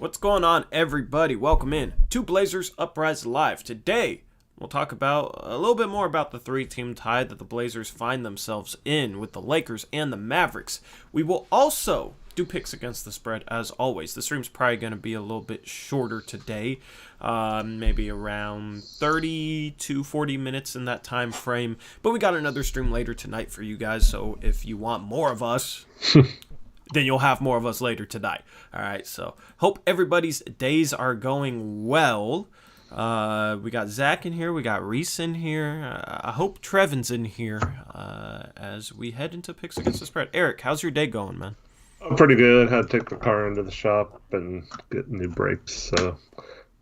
What's going on, everybody? Welcome in to Blazers Uprise Live. Today, we'll talk about a little bit more about the three-team tie that the Blazers find themselves in with the Lakers and the Mavericks. We will also do picks against the spread, as always. The stream's probably going to be a little bit shorter today, maybe around 30 to 40 minutes in that time frame. But we got another stream later tonight for you guys, so if you want more of us... then you'll have more of us later tonight. All right, so hope everybody's days are going well. We got Zach in here. We got Reese in here. I hope Trevin's in here as we head into picks against the spread. Eric, how's your day going, man? I'm pretty good. Had to take the car into the shop and get new brakes, so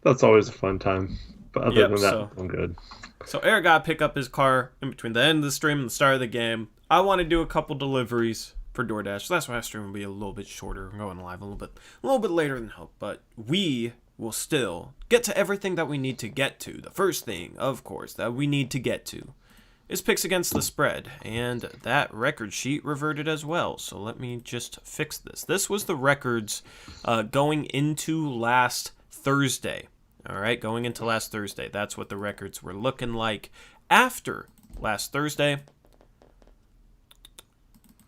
that's always a fun time. But other than that, I'm good. So Eric got to pick up his car in between the end of the stream and the start of the game. I want to do a couple deliveries for DoorDash. So that's why our stream will be a little bit shorter. We're going live a little bit later than hoped, but we will still get to everything that we need to get to. The first thing, of course, that we need to get to is picks against the spread, and that record sheet reverted as well. So let me just fix this. This was the records going into last Thursday. All right, going into last Thursday. That's what the records were looking like after last Thursday.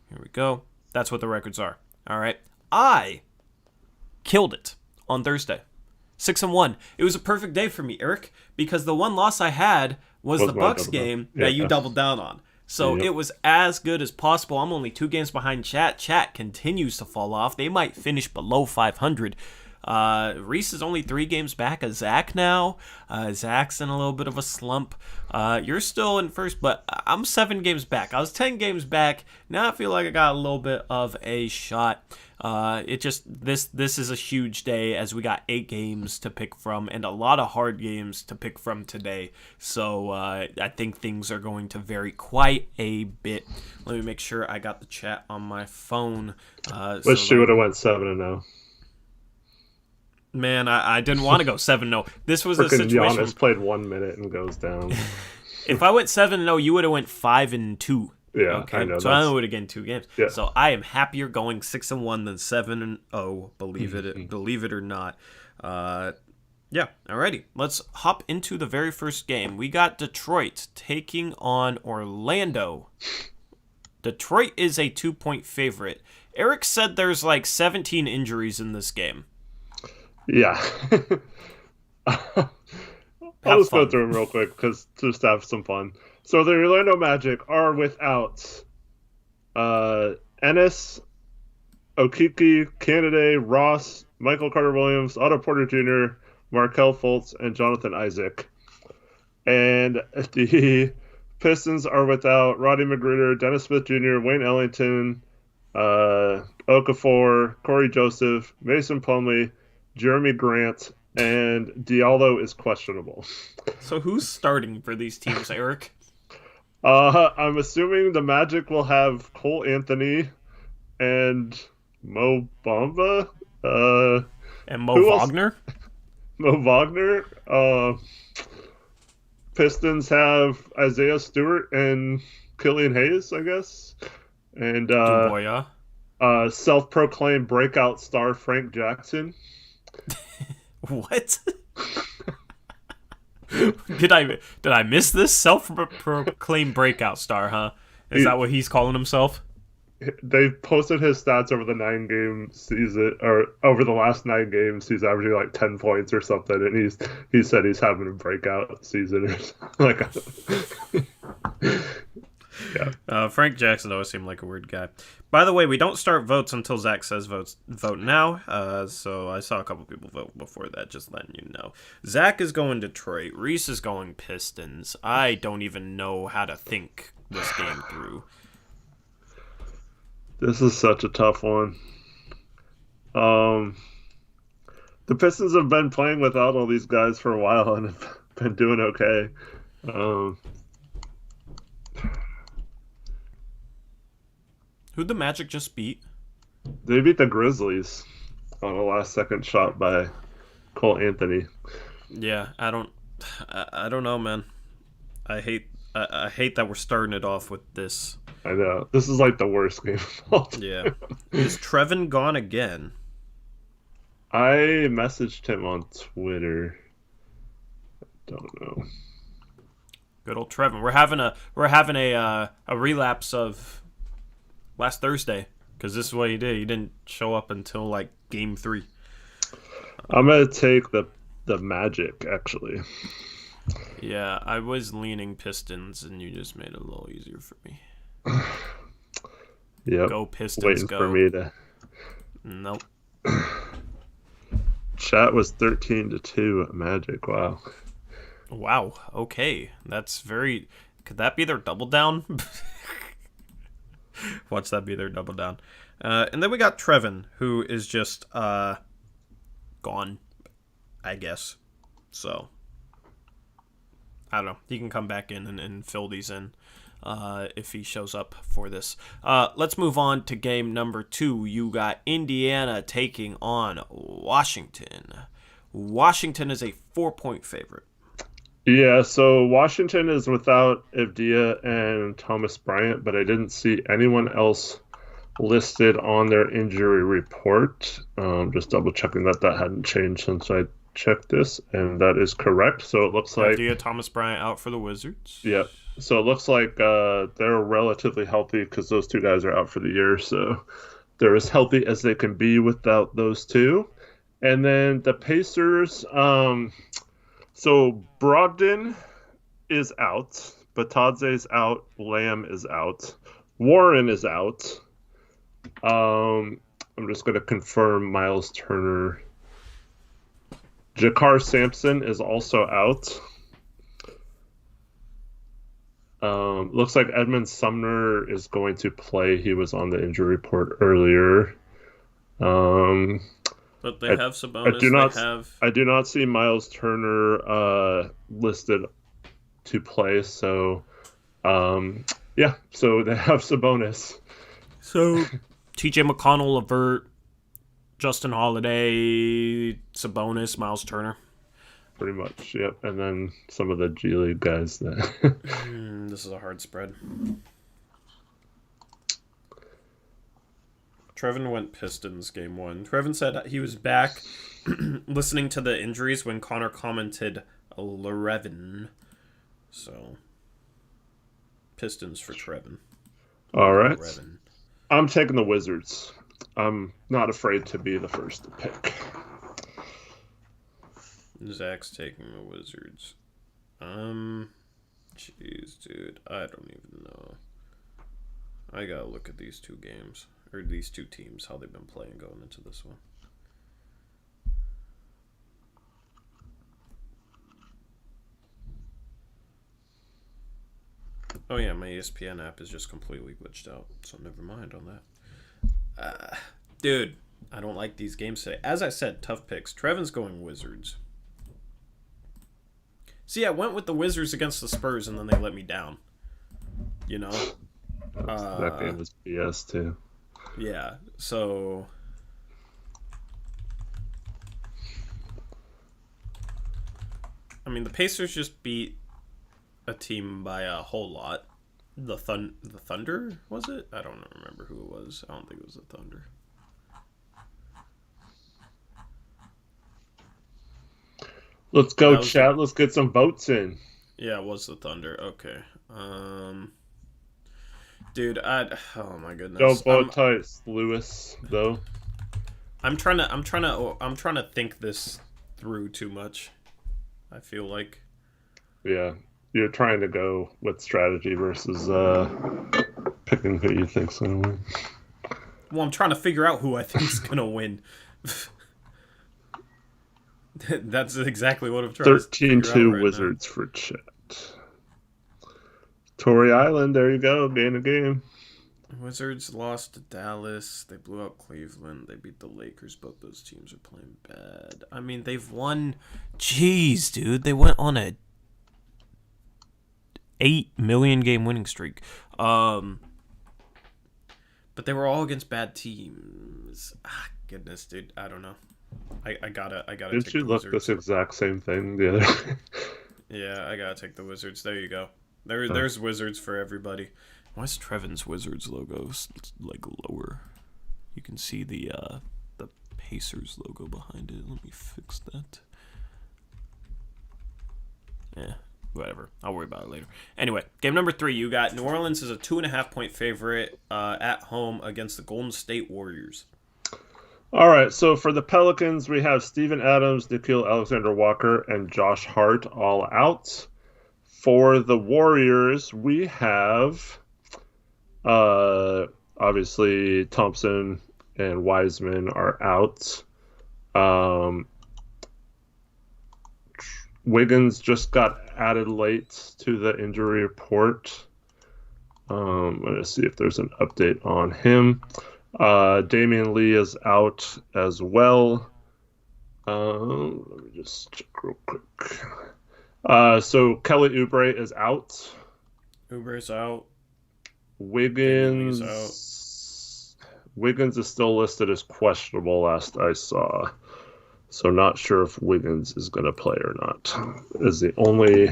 Here we go. That's what the records are. All right. I killed it on Thursday. 6-1. It was a perfect day for me, Eric, because the one loss I had was the Bucks game that you doubled down on. So It was as good as possible. I'm only 2 games behind Chat. Chat continues to fall off. They might finish below 500. Reese is only 3 games back of Zach now. Zach's in a little bit of a slump. You're still in first, but I'm 7 games back. I was 10 games back. Now I feel like I got a little bit of a shot. This is a huge day as we got 8 games to pick from and a lot of hard games to pick from today. So I think things are going to vary quite a bit. Let me make sure I got the chat on my phone. Wish you would have went 7-0. Man, I didn't want to go 7-0. This was a situation. Giannis played 1 minute and goes down. If I went 7-0, you would have went 5-2. Yeah, okay? I know. So I would have gained 2 games. Yeah. So I am happier going 6-1 than 7-0. Believe it or not. Yeah. Alrighty. Let's hop into the very first game. We got Detroit taking on Orlando. Detroit is a 2-point favorite. Eric said there's like 17 injuries in this game. Yeah. I'll just go through them real quick because just have some fun. So the Orlando Magic are without Ennis, Okeke, Canada, Ross, Michael Carter-Williams, Otto Porter Jr., Markelle Fultz, and Jonathan Isaac. And the Pistons are without Roddy McGruder, Dennis Smith Jr., Wayne Ellington, Okafor, Corey Joseph, Mason Plumlee, Jeremy Grant, and Diallo is questionable. So who's starting for these teams, Eric? I'm assuming the Magic will have Cole Anthony and Mo Bamba. And Mo Wagner? Mo Wagner. Pistons have Isaiah Stewart and Killian Hayes, I guess. And self-proclaimed breakout star Frank Jackson. What? Did I miss this? Self-proclaimed breakout star, huh? Is that what he's calling himself? They posted his stats over the 9-game season, or over the last 9 games. He's averaging like 10 points or something, and he said he's having a breakout season or something. Yeah. Frank Jackson always seemed like a weird guy. By the way, we don't start votes until Zach says vote now. So I saw a couple people vote before that, just letting you know. Zach is going Detroit. Reese is going Pistons. I don't even know how to think this game through. This is such a tough one. The Pistons have been playing without all these guys for a while and have been doing okay. Who'd the Magic just beat? They beat the Grizzlies on a last-second shot by Cole Anthony. Yeah, I don't know, man. I hate that we're starting it off with this. I know. This is like the worst game of all time. Yeah. Is Trevin gone again? I messaged him on Twitter. Don't know. Good old Trevin. We're having a relapse of last Thursday because this is what he did. He didn't show up until like game 3. I'm gonna take the Magic actually. Yeah, I was leaning Pistons, and you just made it a little easier for me. Yep. Go Pistons, Waiting go. for me to. Nope. Chat was 13-2 Magic. Wow. Wow. Okay, that's very. Could that be their double down? Watch that be their double down. And then we got Trevin, who is just gone, I guess. So I don't know. He can come back in and fill these in if he shows up for this. Let's move on to game number 2. You got Indiana taking on Washington. Washington is a 4-point favorite. Yeah, so Washington is without Evdia and Thomas Bryant, but I didn't see anyone else listed on their injury report. Just double checking that hadn't changed since I checked this, and that is correct. So it looks like Thomas Bryant out for the Wizards. Yep. So it looks like they're relatively healthy because those two guys are out for the year. So they're as healthy as they can be without those two. And then the Pacers. So Brogdon is out. Batadze's out. Lamb is out. Warren is out. I'm just going to confirm Miles Turner. Jakar Sampson is also out. Looks like Edmund Sumner is going to play. He was on the injury report earlier. But they have Sabonis. I do not see Miles Turner listed to play. So, yeah. So they have Sabonis. So T.J. McConnell, Levert, Justin Holiday, Sabonis, Miles Turner. Pretty much, yep. And then some of the G League guys. This is a hard spread. Trevin went Pistons game 1. Trevin said he was back listening to the injuries when Connor commented Lorevin. So, Pistons for Trevin. All right. Lorevin. I'm taking the Wizards. I'm not afraid to be the first to pick. Zach's taking the Wizards. Jeez, dude. I don't even know. I gotta look at these two games. Or these two teams, how they've been playing going into this one. Oh yeah, my ESPN app is just completely glitched out, so never mind on that. Dude, I don't like these games today. As I said, tough picks. Trevin's going Wizards. See, I went with the Wizards against the Spurs, and then they let me down. You know? That game was BS, too. Yeah, so... I mean, the Pacers just beat a team by a whole lot. The Thunder, was it? I don't remember who it was. I don't think it was the Thunder. Let's go, chat. Let's get some votes in. Yeah, it was the Thunder. Okay. Dude, oh my goodness. Don't vote Tice Lewis though. I'm trying to think this through too much. I feel like. Yeah, you're trying to go with strategy versus picking who you think's gonna win. Well, I'm trying to figure out who I think's gonna win. That's exactly what I'm trying to figure out 13-2 right Wizards now. For chat. Torrey Island, there you go, gain a game. Wizards lost to Dallas. They blew out Cleveland. They beat the Lakers. Both those teams are playing bad. I mean, they've won. Jeez, dude, they went on a 8 million game winning streak. But they were all against bad teams. Goodness, dude, I don't know. I gotta. Didn't take you the look Wizards. this exact same thing the other? Yeah, I gotta take the Wizards. There you go. There's Wizards for everybody. Why is Trevin's Wizards logo like lower? You can see the Pacers logo behind it. Let me fix that. Yeah, whatever. I'll worry about it later. Anyway, game number 3. You got New Orleans is a 2.5-point favorite at home against the Golden State Warriors. All right, so for the Pelicans, we have Steven Adams, Nickeil Alexander-Walker, and Josh Hart all out. For the Warriors, we have obviously Thompson and Wiseman are out. Wiggins just got added late to the injury report. I'm going to see if there's an update on him. Damian Lee is out as well. Let me just check real quick. So Kelly Oubre is out. Oubre's out. Wiggins is still listed as questionable last I saw. So not sure if Wiggins is going to play or not. Is the only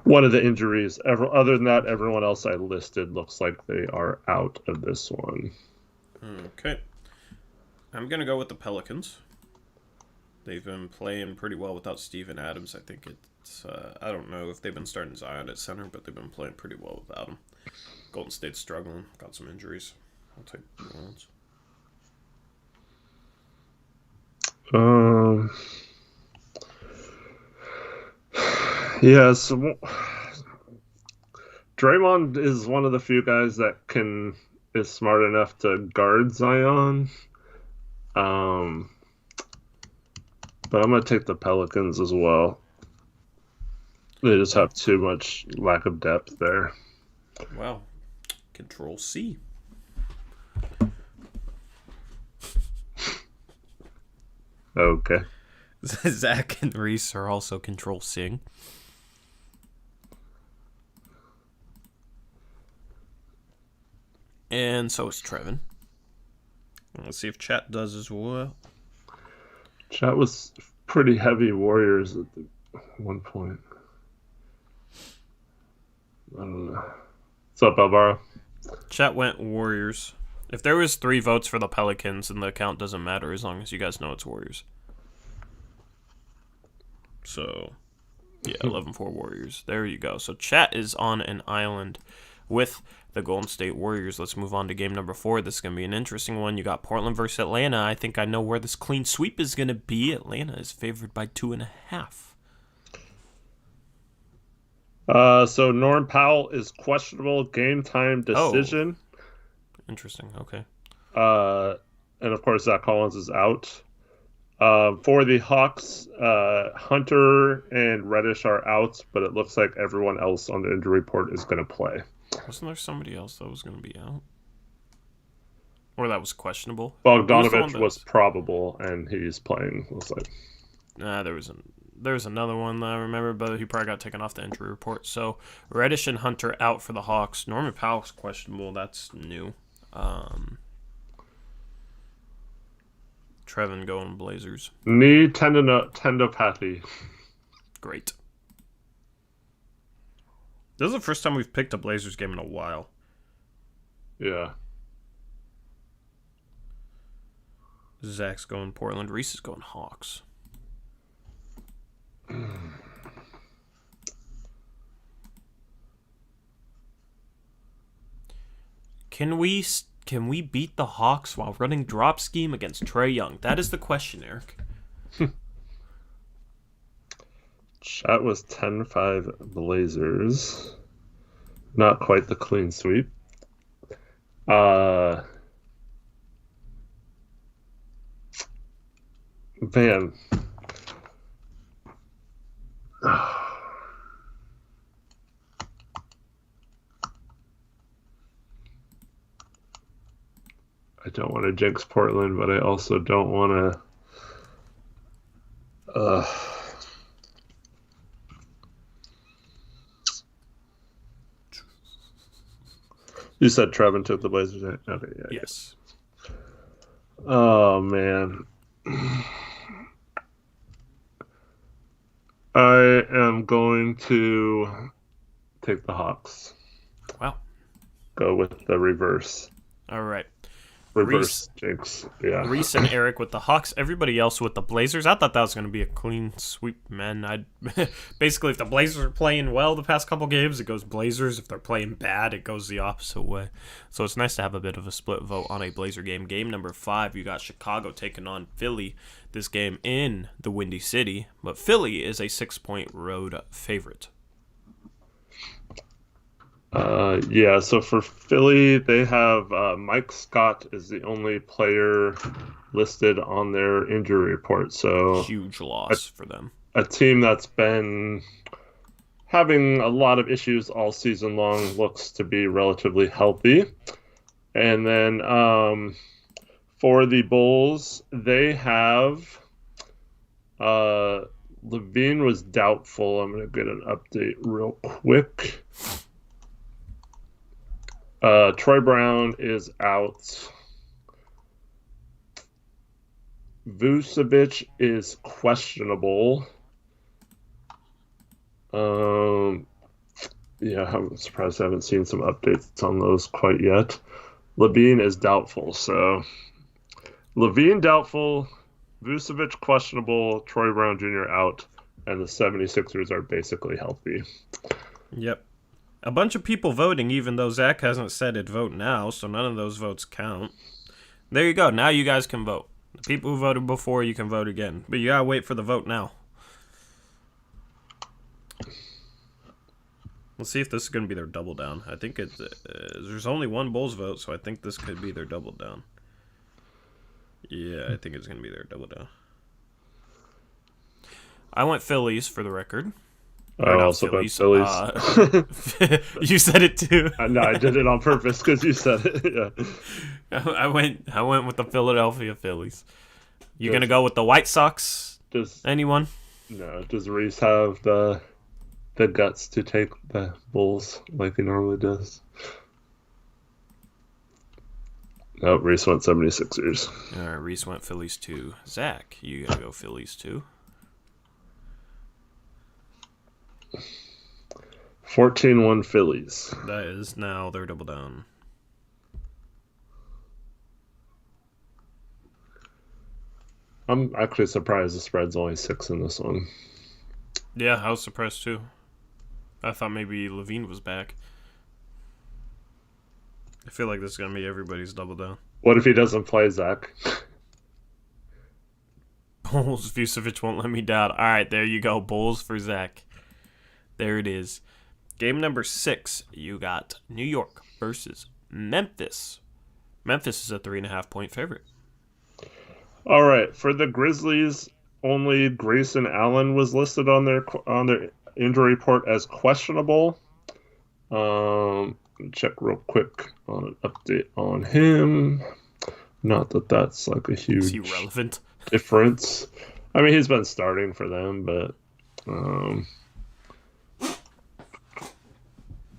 one of the injuries. Other than that, everyone else I listed looks like they are out of this one. Okay. I'm going to go with the Pelicans. They've been playing pretty well without Steven Adams. I think it's, I don't know if they've been starting Zion at center, but they've been playing pretty well without him. Golden State's struggling. Got some injuries. I'll take New Orleans. Yeah, so Draymond is one of the few guys that is smart enough to guard Zion. But I'm going to take the Pelicans as well. They just have too much lack of depth there. Wow. Control C. Okay. Zach and Reese are also Control C. And so is Trevin. Let's see if chat does as well. Chat was pretty heavy Warriors at one point. I don't know. What's up, Alvaro? Chat went Warriors. If there was 3 votes for the Pelicans, then the count doesn't matter as long as you guys know it's Warriors. So, yeah, 11-4 Warriors. There you go. So chat is on an island with the Golden State Warriors. Let's move on to game number 4. This is going to be an interesting one. You got Portland versus Atlanta. I think I know where this clean sweep is going to be. Atlanta is favored by 2.5. So Norm Powell is questionable, game time decision. Oh. Interesting. Okay. And of course, Zach Collins is out. For the Hawks, Hunter and Reddish are out, but it looks like everyone else on the injury report is going to play. Wasn't there somebody else that was going to be out? Or that was questionable? Bogdanovich was probable, and he's playing. Looks like. Nah, there was another one that I remember, but he probably got taken off the injury report. So Reddish and Hunter out for the Hawks. Norman Powell's questionable. That's new. Trevin going Blazers. Knee tendinopathy. Great. This is the first time we've picked a Blazers game in a while. Yeah. Zach's going Portland. Reese is going Hawks. Can we beat the Hawks while running drop scheme against Trae Young? That is the question, Eric. Chat was 10-5 Blazers. Not quite the clean sweep. Man. I don't want to jinx Portland, but I also don't want to. You said Trevin took the Blazers. Okay, yeah. Yes. Oh man. I am going to take the Hawks. Wow. Go with the reverse. All right. Reverse jinx. Yeah. Reese and Eric with the Hawks. Everybody else with the Blazers. I thought that was going to be a clean sweep, man. I basically, if the Blazers are playing well the past couple games, it goes Blazers. If they're playing bad, it goes the opposite way. So it's nice to have a bit of a split vote on a Blazer game. Game number 5, you got Chicago taking on Philly. This game in the Windy City, but Philly is a 6-point road favorite. Yeah, so for Philly, they have Mike Scott is the only player listed on their injury report. So huge loss for them. A team that's been having a lot of issues all season long looks to be relatively healthy. And then for the Bulls, they have Levine was doubtful. I'm going to get an update real quick. Troy Brown is out. Vucevic is questionable. Yeah, I'm surprised I haven't seen some updates on those quite yet. Levine is doubtful. So Levine doubtful, Vucevic questionable, Troy Brown Jr. out, and the 76ers are basically healthy. Yep. A bunch of people voting, even though Zach hasn't said it vote now, so none of those votes count. There you go. Now you guys can vote. The people who voted before, you can vote again. But you gotta wait for the vote now. Let's see if this is gonna be their double down. I think there's only one Bulls vote, so I think this could be their double down. Yeah, I think it's gonna be their double down. I went Phillies for the record. I also went Phillies. You said it too. No, I did it on purpose because you said it. Yeah. I went with the Philadelphia Phillies. You gonna go with the White Sox? Anyone? No. Does Reese have the guts to take the Bulls like he normally does? No, Reese went 76ers. All right, Reese went Phillies too. Zach, you gotta go Phillies too. 14-1 Phillies. That is now their double down. I'm actually surprised the spread's only 6 in this one. Yeah, I was surprised too. I thought maybe Levine was back. I feel like this is going to be everybody's double down. What if he doesn't play, Zach? Bulls, Vucevic won't let me down. All right, there you go. Bulls for Zach. There it is. Game number 6, you got New York versus Memphis. Memphis is a 3.5-point favorite. All right, for the Grizzlies, only Grayson Allen was listed on their injury report as questionable. Check real quick on an update on him. Not that that's like a huge is he relevant? Difference. I mean, he's been starting for them, but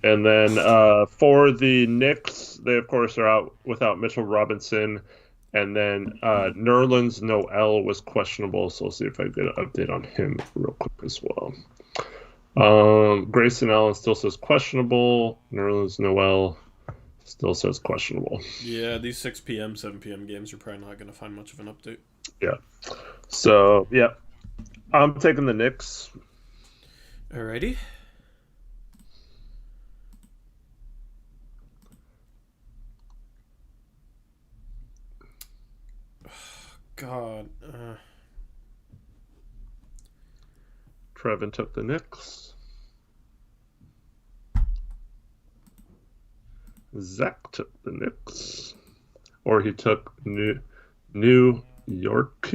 and then for the Knicks, they of course are out without Mitchell Robinson, and then Nerlens Noel was questionable, so I'll see if I get an update on him real quick as well. Grayson Allen still says questionable. Nerlens Noel still says questionable. Yeah, these 6 p.m., 7 p.m. games, you're probably not going to find much of an update. Yeah. So, yeah. I'm taking the Knicks. Alrighty. God. Trevin took the Knicks. Zach took the Knicks. Or he took New York.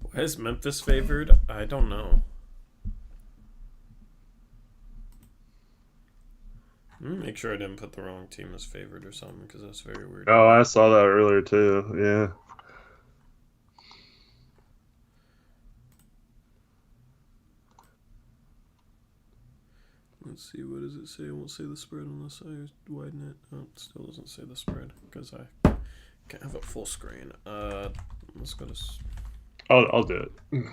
Why is Memphis favored? I don't know. Make sure I didn't put the wrong team as favored or something, because that's very weird. Oh, I saw that earlier too. Yeah. Let's see, what does it say? It won't say the spread unless I widen it. Oh, it still doesn't say the spread because I can't have it full screen. Let's go to... I'll do it.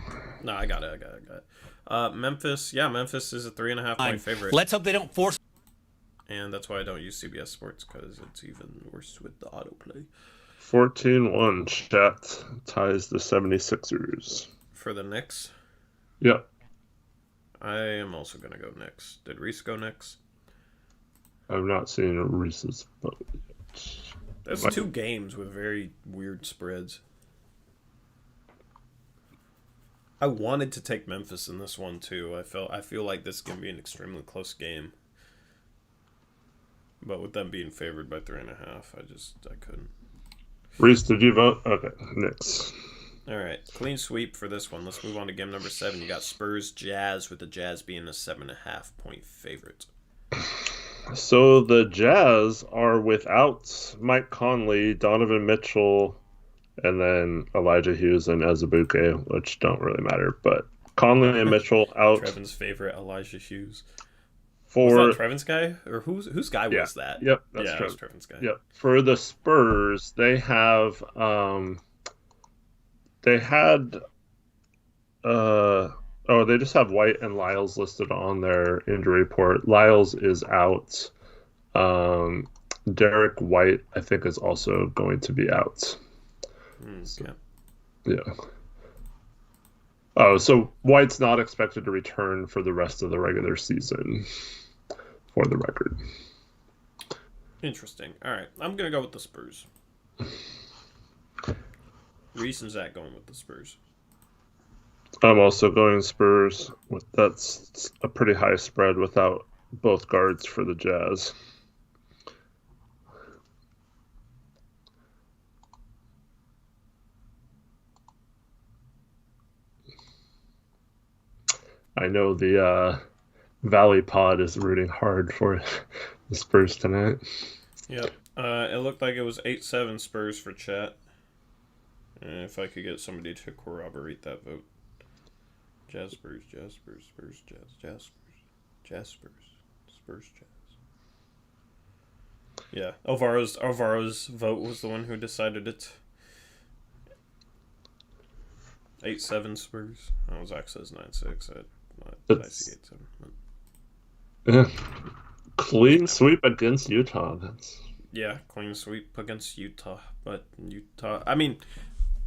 No, I got it. Memphis, Memphis is a 3.5-point favorite. Let's hope they don't force... And that's why I don't use CBS Sports, because it's even worse with the autoplay. 14-1. Chat ties the 76ers. For the Knicks, Yep. I am also going to go Knicks. Did Reese go Knicks? I've not seen Reese's vote yet. There's Like- 2 games with very weird spreads. I wanted to take Memphis in this one too. I feel like this is gonna be an extremely close game. But with them being favored by 3.5, I couldn't. Reese, did you vote? Okay, Knicks. Alright, clean sweep for this one. Let's move on to game number 7. You got Spurs Jazz, with the Jazz being a 7.5 point favorite. So the Jazz are without Mike Conley, Donovan Mitchell, and then Elijah Hughes and Azubuike, which don't really matter. But Conley and Mitchell out Trevin's favorite, Elijah Hughes. for. Was that Trevin's guy? Or whose guy Yeah. was that? Yep, that's yeah, it Trevin. was Trevin's guy. Yep. For the Spurs, they have they had they just have White and Lyles listed on their injury report. Lyles is out. Derek White, I think, is also going to be out. Okay. Yeah. Oh, so White's not expected to return for the rest of the regular season, for the record. Interesting. Alright, I'm going to go with the Spurs. Reese and Zach going with the Spurs. I'm also going Spurs. That's a pretty high spread without both guards for the Jazz. I know the Valley Pod is rooting hard for the Spurs tonight. Yep. It looked like it was 8-7 Spurs for chat. If I could get somebody to corroborate that vote. Jazz Spurs, Jazz Spurs, Spurs, Jazz, Jazz Spurs, Jazz Spurs, Spurs, Jazz. Yeah, Alvaro's vote was the one who decided it. 8-7 Spurs. Oh, Zach says 9-6. I see 8-7. Yeah. Clean sweep against Utah. Yeah, clean sweep against Utah. But Utah, I mean,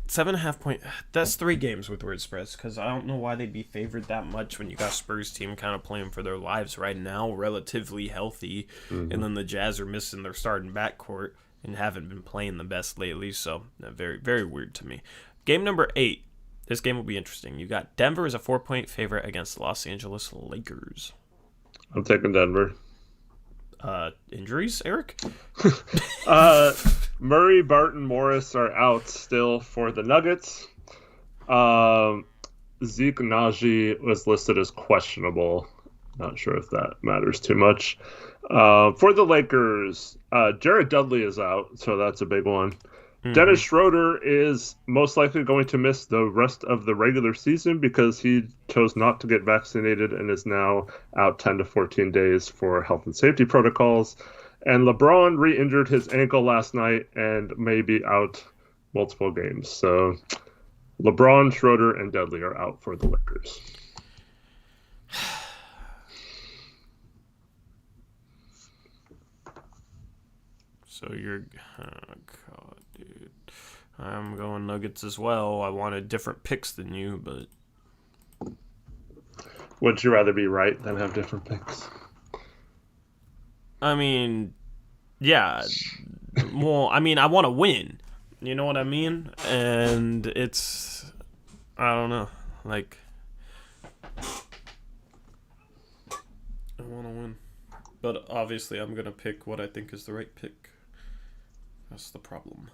7.5 point. That's 3 games with weird spreads, because I don't know why they'd be favored that much when you got Spurs team kind of playing for their lives right now, relatively healthy, and then the Jazz are missing their starting backcourt and haven't been playing the best lately. So very, very weird to me. Game number 8. This game will be interesting. You got Denver as a 4-point favorite against the Los Angeles Lakers. I'm taking Denver. Injuries, Eric? Murray, Barton, Morris are out still for the Nuggets. Zeke Naji was listed as questionable. Not sure if that matters too much. For the Lakers, Jared Dudley is out, so that's a big one. Dennis Schroeder is most likely going to miss the rest of the regular season because he chose not to get vaccinated and is now out 10 to 14 days for health and safety protocols. And LeBron re-injured his ankle last night and may be out multiple games. So LeBron, Schroeder, and Dudley are out for the Lakers. So you're... Oh, God, dude. I'm going Nuggets as well. I wanted different picks than you, but... Would you rather be right than have different picks? I mean, yeah. Well, I mean, I want to win. You know what I mean? And it's... I don't know. Like... I want to win. But obviously, I'm going to pick what I think is the right pick. That's the problem.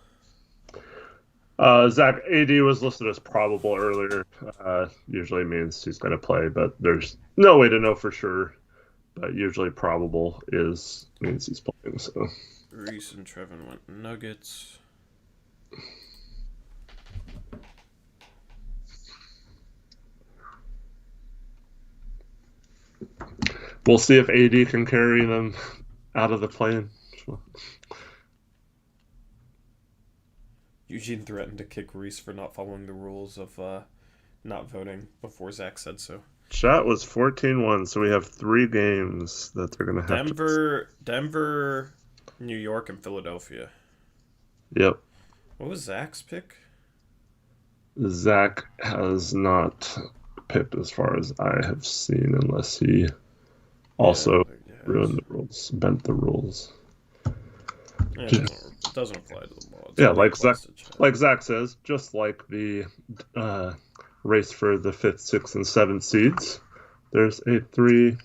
Zach, AD was listed as probable earlier. Usually means he's going to play, but there's no way to know for sure. But usually probable means he's playing. So Reese and Trevin went Nuggets. we'll see if AD can carry them out of the play-in. Eugene threatened to kick Reese for not following the rules of not voting before Zach said so. Chat was 14-1, so we have 3 games that they're going to have Denver, New York, and Philadelphia. Yep. What was Zach's pick? Zach has not picked as far as I have seen, unless he also ruined the rules, bent the rules. Yeah, it doesn't apply to the mods. Yeah, like Zach says, just like the race for the 5th, 6th, and 7th seeds, there's a 3.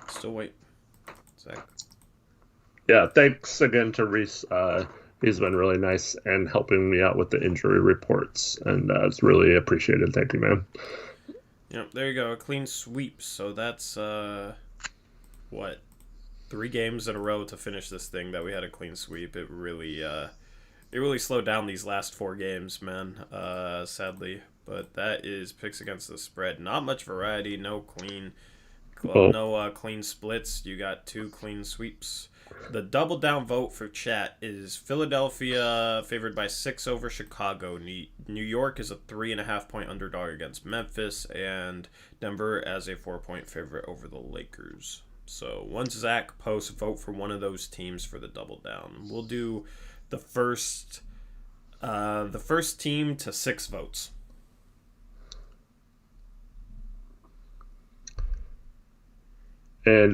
Still wait. Zach. Yeah, thanks again to Reese. He's been really nice and helping me out with the injury reports, and it's really appreciated. Thank you, man. Yep, there you go. A clean sweep. So that's, 3 games in a row to finish this thing that we had a clean sweep. It really slowed down these last 4 games, man, sadly. But that is picks against the spread. Not much variety, no clean splits. You got 2 clean sweeps. The double down vote for chat is Philadelphia favored by 6 over Chicago. New York is a 3.5 point underdog against Memphis, and Denver as a 4-point favorite over the Lakers. So once Zach posts, vote for one of those teams for the double down. We'll do the first team to 6 votes. And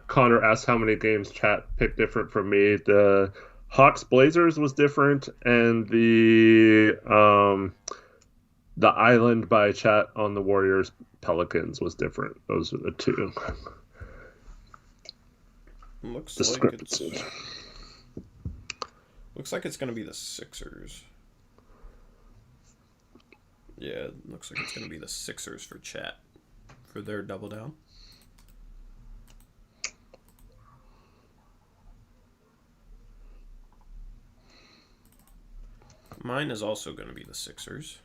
Connor asked how many games chat picked different from me. The Hawks Blazers was different, and the Island by chat on the Warriors Pelicans was different. Those are the 2. Looks like it's going to be the Sixers. Yeah, looks like it's going to be the Sixers for chat for their double down. Mine is also going to be the Sixers.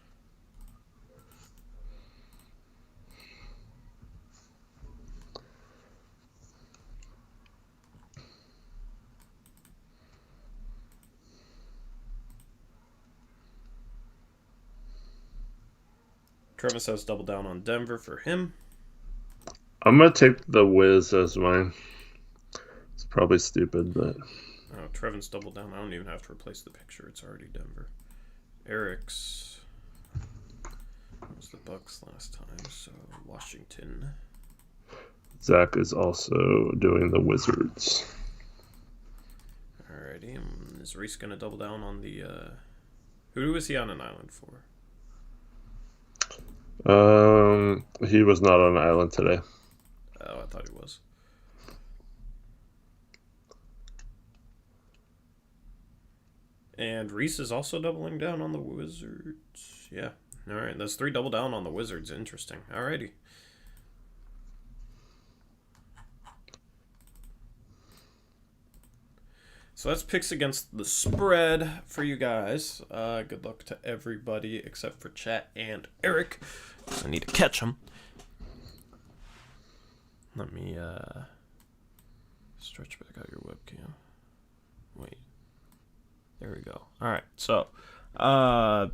Trevor says double down on Denver for him. I'm going to take the Wiz as mine. It's probably stupid, but... Oh, Trevin's double down. I don't even have to replace the picture. It's already Denver. Eric's was the Bucks last time, so Washington. Zach is also doing the Wizards. Alrighty. Is Reese going to double down on the... Who was he on an island for? He was not on an island today. Oh, I thought he was. And Reese is also doubling down on the Wizards. Yeah. All right. That's 3 double down on the Wizards. Interesting. Alrighty. So that's picks against the spread for you guys. Good luck to everybody except for chat and Eric. I need to catch him. Let me stretch back out your webcam. Wait. There we go. All right. So, 3-way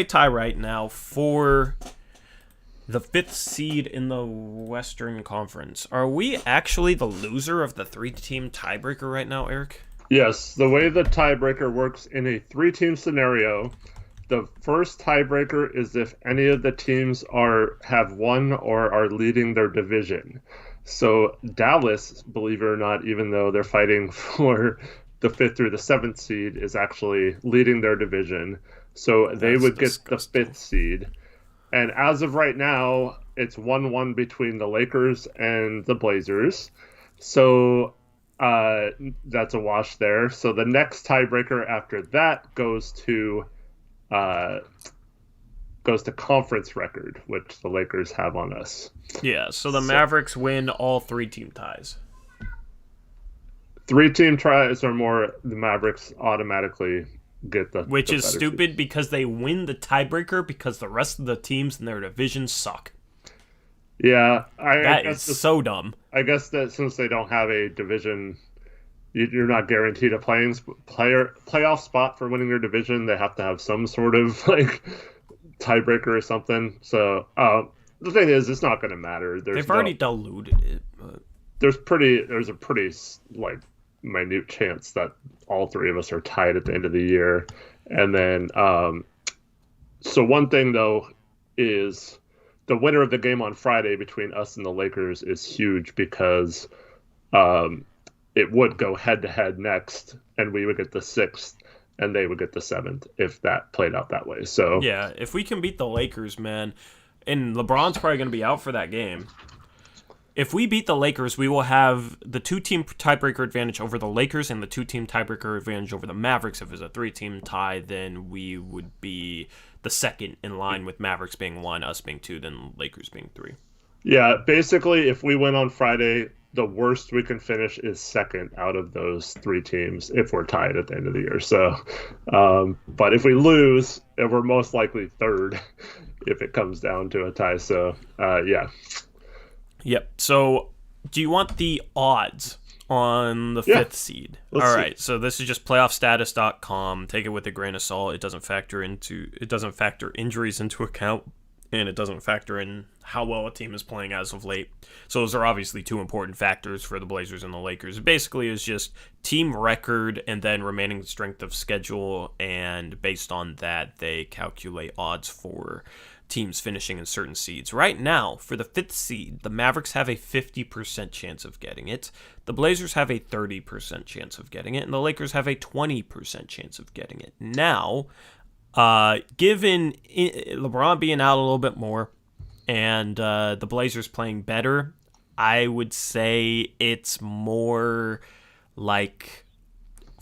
tie right now for the 5th seed in the Western Conference. Are we actually the loser of the 3-team tiebreaker right now, Eric? Yes. The way the tiebreaker works in a 3-team scenario, the first tiebreaker is if any of the teams have won or are leading their division. So Dallas, believe it or not, even though they're fighting for the 5th through the 7th seed, is actually leading their division. So they would get the 5th seed. And as of right now, it's 1-1 between the Lakers and the Blazers. So that's a wash there. So the next tiebreaker after that goes to conference record, which the Lakers have on us. Yeah, so the Mavericks win all 3-team ties. 3-team ties or more, the Mavericks automatically get the... Which the is stupid seed. because they win the tiebreaker because the rest of the teams in their division suck. Yeah. That is so dumb. I guess that since they don't have a division, you're not guaranteed a playoff spot for winning your division. They have to have some sort of tiebreaker or something. So the thing is, it's not going to matter. They've already diluted it, but There's a pretty like minute chance that all three of us are tied at the end of the year, and then so one thing though is the winner of the game on Friday between us and the Lakers is huge because it would go head to head next, and we would get the sixth, and they would get the seventh if that played out that way. So yeah, if we can beat the Lakers, man, and LeBron's probably going to be out for that game. If we beat the Lakers, we will have the 2-team tiebreaker advantage over the Lakers and the 2-team tiebreaker advantage over the Mavericks. If it's a 3-team tie, then we would be the second in line with Mavericks being 1, us being 2, then Lakers being 3. yeah, basically, if we win on Friday, the worst we can finish is second out of those 3 teams if we're tied at the end of the year. So, but if we lose, we're most likely third if it comes down to a tie. So, yeah. Yep. So, do you want the odds on the 5th seed? All right. So this is just playoffstatus.com. Take it with a grain of salt. It doesn't factor injuries into account, and it doesn't factor in how well a team is playing as of late. So those are obviously 2 important factors for the Blazers and the Lakers. It basically is just team record and then remaining strength of schedule, and based on that, they calculate odds for teams finishing in certain seeds. Right now, for the 5th seed, the Mavericks have a 50% chance of getting it. The Blazers have a 30% chance of getting it, and the Lakers have a 20% chance of getting it. Now, given LeBron being out a little bit more and the Blazers playing better, I would say it's more like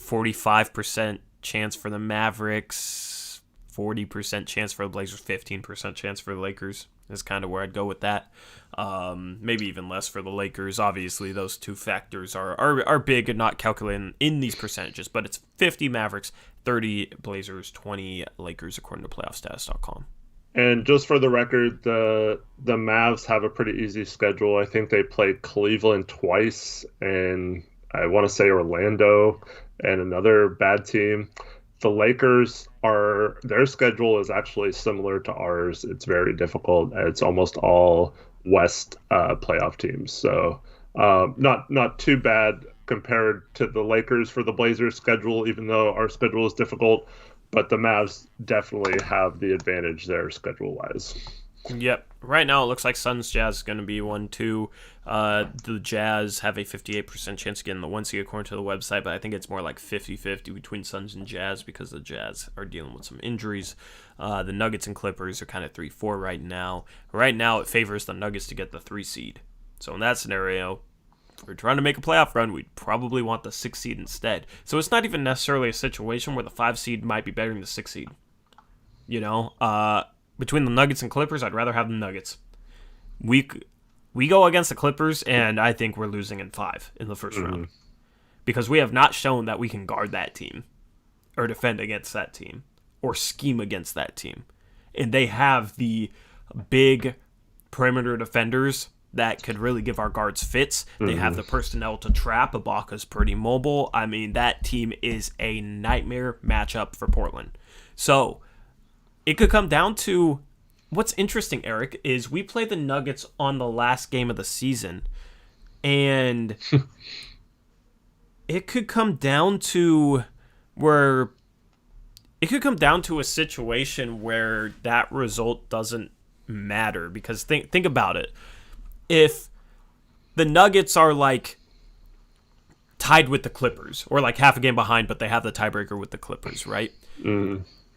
45% chance for the Mavericks, 40% chance for the Blazers, 15% chance for the Lakers is kind of where I'd go with that. Maybe even less for the Lakers. Obviously, those 2 factors are big and not calculated in these percentages, but it's 50 Mavericks, 30 Blazers, 20 Lakers, according to playoffstatus.com. And just for the record, the Mavs have a pretty easy schedule. I think they play Cleveland twice, and I want to say Orlando and another bad team. The Lakers their schedule is actually similar to ours. It's very difficult. It's almost all West playoff teams. So not too bad compared to the Lakers for the Blazers schedule, even though our schedule is difficult. But the Mavs definitely have the advantage there schedule-wise. Yep. Right now, it looks like Suns Jazz is going to be 1-2. The Jazz have a 58% chance of getting the 1 seed according to the website, but I think it's more like 50-50 between Suns and Jazz because the Jazz are dealing with some injuries. The Nuggets and Clippers are kind of 3-4 right now. Right now, it favors the Nuggets to get the 3 seed. So in that scenario, if we're trying to make a playoff run, we'd probably want the 6 seed instead. So it's not even necessarily a situation where the 5 seed might be better than the 6 seed. You know, between the Nuggets and Clippers, I'd rather have the Nuggets. We go against the Clippers, and I think we're losing in 5 in the first round. Because we have not shown that we can guard that team, or defend against that team, or scheme against that team. And they have the big perimeter defenders that could really give our guards fits. They have the personnel to trap. Ibaka's pretty mobile. I mean, that team is a nightmare matchup for Portland. So it could come down to what's interesting, Eric, is we play the Nuggets on the last game of the season, and it could come down to a situation where that result doesn't matter, because think about it. If the Nuggets are like tied with the Clippers, or like half a game behind, but they have the tiebreaker with the Clippers, right?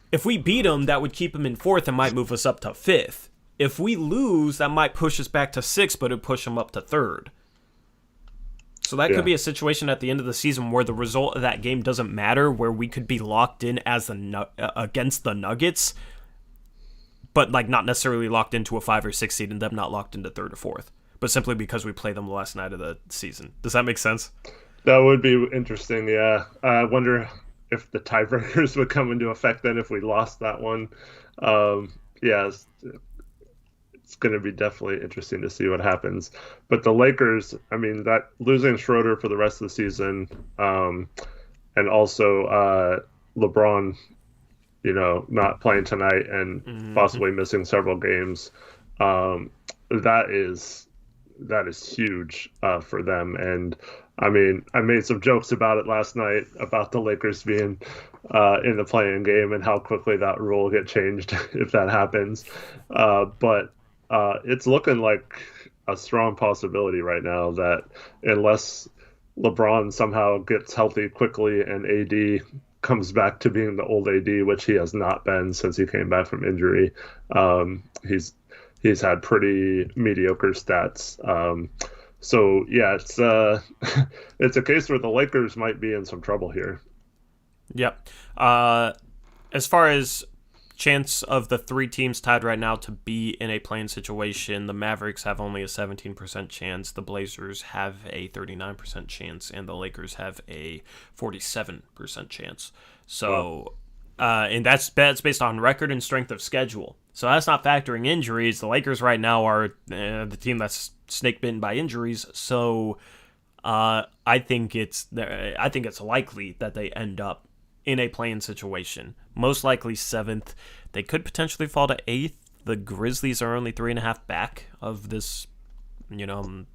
If we beat them, that would keep them in 4th and might move us up to 5th. If we lose, that might push us back to 6th, but it would push them up to 3rd. So that could be a situation at the end of the season where the result of that game doesn't matter, where we could be locked in as against the Nuggets, but like not necessarily locked into a 5 or 6 seed, and them not locked into 3rd or 4th, but simply because we play them the last night of the season. Does that make sense? That would be interesting, yeah. I wonder if the tiebreakers would come into effect then if we lost that one. Yeah, it's going to be definitely interesting to see what happens. But the Lakers, I mean, that losing Schroeder for the rest of the season, and also LeBron not playing tonight and possibly missing several games, that is huge for them. And I mean, I made some jokes about it last night about the Lakers being in the playing game and how quickly that rule will get changed if that happens. But it's looking like a strong possibility right now that unless LeBron somehow gets healthy quickly and AD comes back to being the old AD, which he has not been since he came back from injury, he's had pretty mediocre stats. So yeah, it's it's a case where the Lakers might be in some trouble here. Yep. As far as chance of the three teams tied right now to be in a play-in situation, the Mavericks have only a 17% chance, the Blazers have a 39% chance, and the Lakers have a 47% chance. So, and that's based on record and strength of schedule. So that's not factoring injuries. The Lakers right now are the team that's snake bitten by injuries. So I think it's likely that they end up in a play-in situation. Most likely 7th. They could potentially fall to 8th. The Grizzlies are only 3.5 back of this,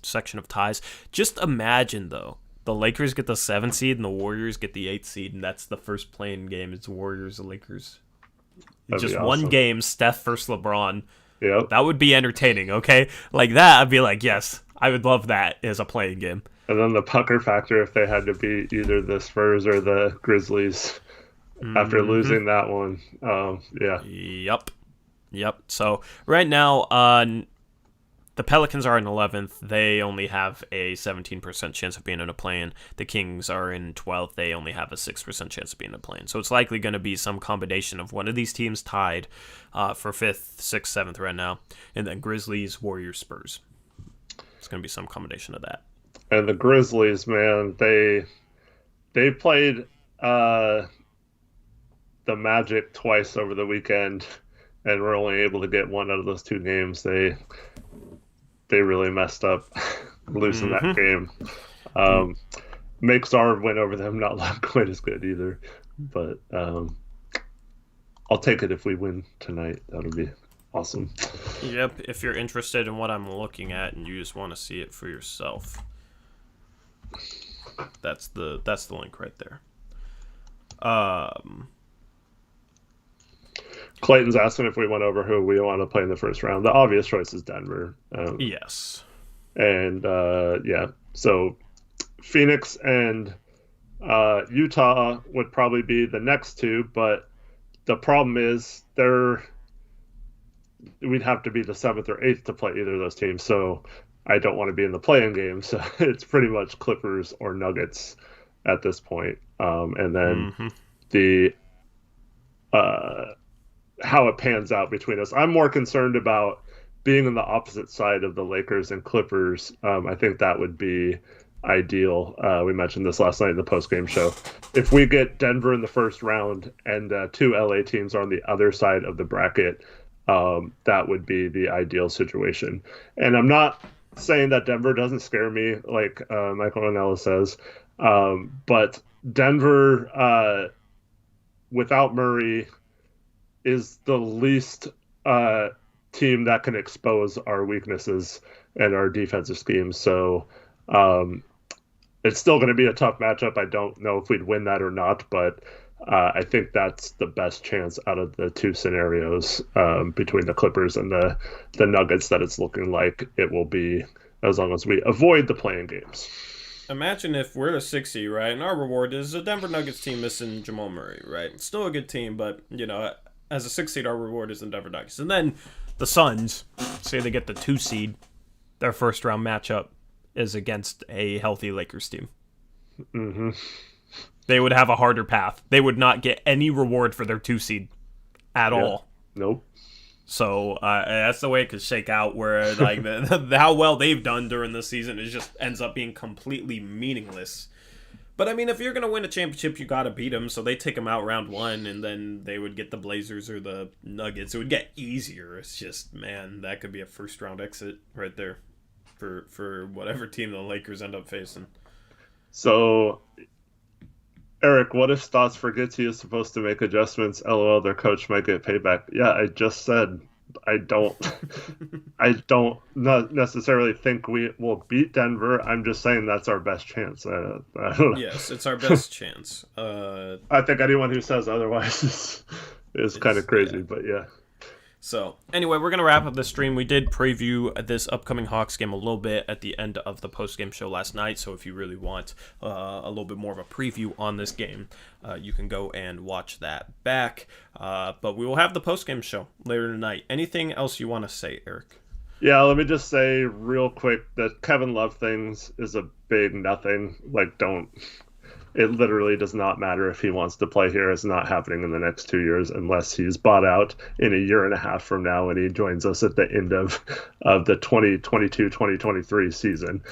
section of ties. Just imagine, though, the Lakers get the 7th seed and the Warriors get the 8th seed, and that's the first play-in game. It's Warriors and Lakers. That'd Just be one awesome. game, Steph versus LeBron. Yep. That would be entertaining, okay? Like that, I'd be like, yes, I would love that as a playing game. And then the pucker factor if they had to beat either the Spurs or the Grizzlies after losing that one. Yeah. Yep. So right now, the Pelicans are in 11th. They only have a 17% chance of being in a play-in. The Kings are in 12th. They only have a 6% chance of being in a play-in. So it's likely going to be some combination of one of these teams tied for 5th, 6th, 7th right now, and then Grizzlies, Warriors, Spurs. It's going to be some combination of that. And the Grizzlies, man, they played the Magic twice over the weekend and were only able to get one out of those two games. They really messed up losing that game. Makes our win over them not look quite as good either. But I'll take it if we win tonight. That'll be awesome. Yep, if you're interested in what I'm looking at and you just want to see it for yourself, that's the link right there. Clayton's asking if we went over who we want to play in the first round. The obvious choice is Denver. Yes. And yeah, so Phoenix and Utah would probably be the next two, but the problem is we'd have to be the 7th or 8th to play either of those teams. So I don't want to be in the play-in game. So it's pretty much Clippers or Nuggets at this point. And then the how it pans out between us. I'm more concerned about being on the opposite side of the Lakers and Clippers. I think that would be ideal. We mentioned this last night in the post-game show. If we get Denver in the first round and 2 LA teams are on the other side of the bracket, that would be the ideal situation. And I'm not saying that Denver doesn't scare me, like Michael Ranella says, but Denver, without Murray, is the least team that can expose our weaknesses and our defensive schemes. So it's still going to be a tough matchup. I don't know if we'd win that or not, but I think that's the best chance out of the two scenarios between the Clippers and the Nuggets that it's looking like it will be, as long as we avoid the play-in games. Imagine if we're the 6th seed, right? And our reward is a Denver Nuggets team missing Jamal Murray, right? Still a good team, but, as a 6th seed, our reward is the Denver Nuggets. And then the Suns, say they get the 2 seed, their first round matchup is against a healthy Lakers team. Mm-hmm. They would have a harder path. They would not get any reward for their 2 seed at all. Nope. So that's the way it could shake out, where like how well they've done during the season is just ends up being completely meaningless. But I mean, if you're gonna win a championship, you gotta beat them. So they take them out round 1, and then they would get the Blazers or the Nuggets. It would get easier. It's just, man, that could be a first round exit right there for whatever team the Lakers end up facing. So Eric, what if Stotts forgets he is supposed to make adjustments? LOL, their coach might get payback. Yeah, I just said I don't I don't not necessarily think we will beat Denver. I'm just saying that's our best chance. I don't know. Yes, it's our best chance. I think anyone who says otherwise is kind of crazy, yeah. but yeah. So, anyway, we're going to wrap up the stream. We did preview this upcoming Hawks game a little bit at the end of the post-game show last night, so if you really want a little bit more of a preview on this game, you can go and watch that back. But we will have the post-game show later tonight. Anything else you want to say, Eric? Yeah, let me just say real quick that Kevin Love things is a big nothing. Like, don't... It literally does not matter if he wants to play here. It's not happening in the next 2 years unless he's bought out in a year and a half from now and he joins us at the end of the 2022-2023 season.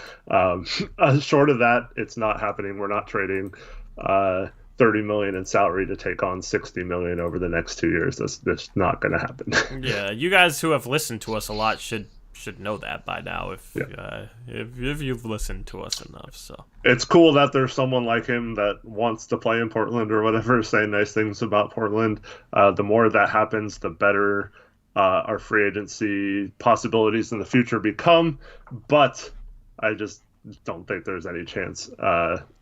Short of that, it's not happening. We're not trading $30 million in salary to take on $60 million over the next 2 years. That's not going to happen. Yeah, you guys who have listened to us a lot should know that by now if you've listened to us enough. So it's cool that there's someone like him that wants to play in Portland or whatever, saying nice things about Portland. The more that happens, the better our free agency possibilities in the future become. But I just don't think there's any chance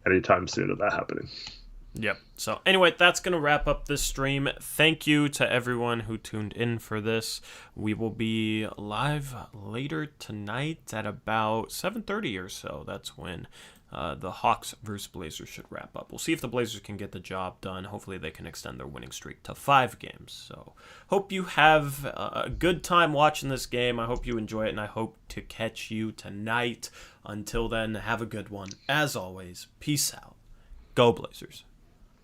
anytime soon of that happening. Yep. So anyway, that's going to wrap up this stream. Thank you to everyone who tuned in for this. We will be live later tonight at about 7:30 or so. That's when the Hawks versus Blazers should wrap up. We'll see if the Blazers can get the job done. Hopefully they can extend their winning streak to 5 games. So hope you have a good time watching this game. I hope you enjoy it, and I hope to catch you tonight. Until then, have a good one. As always, peace out. Go Blazers.